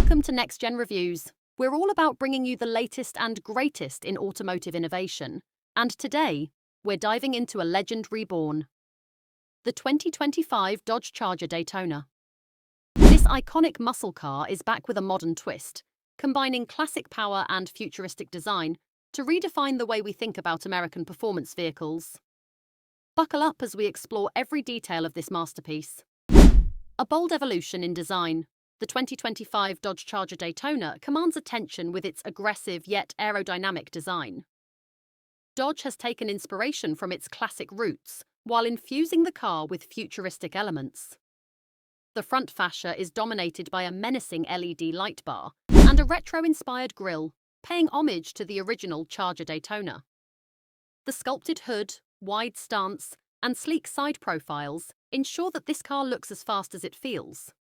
Welcome to Next Gen Reviews. We're all about bringing you the latest and greatest in automotive innovation. And today, we're diving into a legend reborn. The 2025 Dodge Charger Daytona. This iconic muscle car is back with a modern twist, combining classic power and futuristic design to redefine the way we think about American performance vehicles. Buckle up as we explore every detail of this masterpiece. A bold evolution in design. The 2025 Dodge Charger Daytona commands attention with its aggressive yet aerodynamic design. Dodge has taken inspiration from its classic roots while infusing the car with futuristic elements. The front fascia is dominated by a menacing LED light bar and a retro-inspired grille, paying homage to the original Charger Daytona. The sculpted hood, wide stance, and sleek side profiles ensure that this car looks as fast as it feels.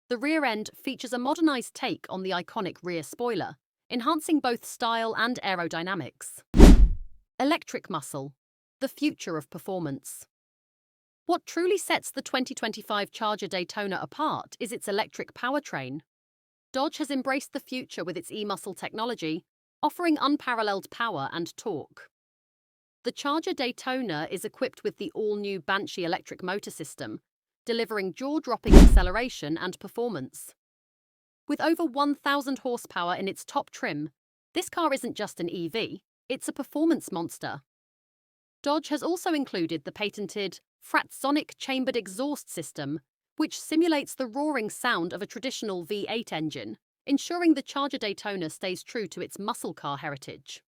The rear end features a modernized take on the iconic rear spoiler, enhancing both style and aerodynamics. Electric muscle, the future of performance. What truly sets the 2025 Charger Daytona apart is its electric powertrain. Dodge has embraced the future with its e-muscle technology, offering unparalleled power and torque. The Charger Daytona is equipped with the all-new Banshee electric motor system, delivering jaw-dropping acceleration and performance. With over 1,000 horsepower in its top trim, this car isn't just an EV, it's a performance monster. Dodge has also included the patented Fratzonic chambered exhaust system, which simulates the roaring sound of a traditional V8 engine, ensuring the Charger Daytona stays true to its muscle car heritage.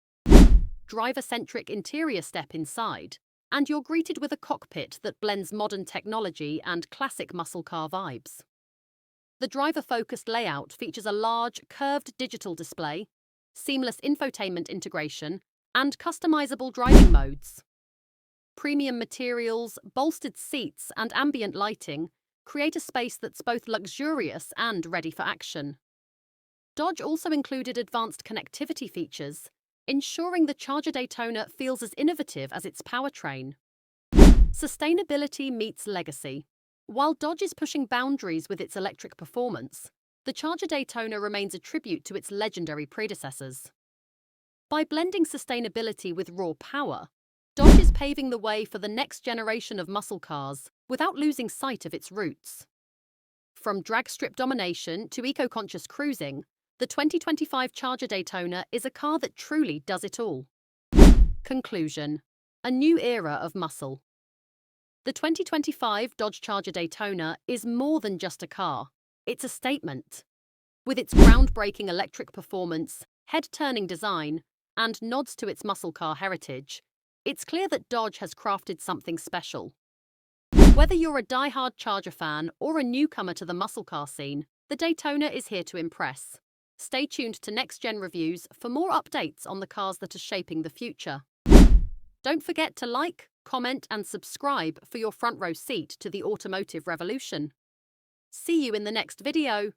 Driver-centric interior step inside, and you're greeted with a cockpit that blends modern technology and classic muscle car vibes. The driver-focused layout features a large, curved digital display, seamless infotainment integration, and customizable driving modes. Premium materials, bolstered seats, and ambient lighting create a space that's both luxurious and ready for action. Dodge also included advanced connectivity features, ensuring the Charger Daytona feels as innovative as its powertrain. Sustainability meets legacy. While Dodge is pushing boundaries with its electric performance, the Charger Daytona remains a tribute to its legendary predecessors. By blending sustainability with raw power, Dodge is paving the way for the next generation of muscle cars without losing sight of its roots. From drag strip domination to eco-conscious cruising, the 2025 Charger Daytona is a car that truly does it all. Conclusion: a new era of muscle. The 2025 Dodge Charger Daytona is more than just a car, it's a statement. With its groundbreaking electric performance, head-turning design, and nods to its muscle car heritage, it's clear that Dodge has crafted something special. Whether you're a die-hard Charger fan or a newcomer to the muscle car scene, the Daytona is here to impress. Stay tuned to Next Gen Reviews for more updates on the cars that are shaping the future. Don't forget to like, comment, and subscribe for your front row seat to the automotive revolution. See you in the next video.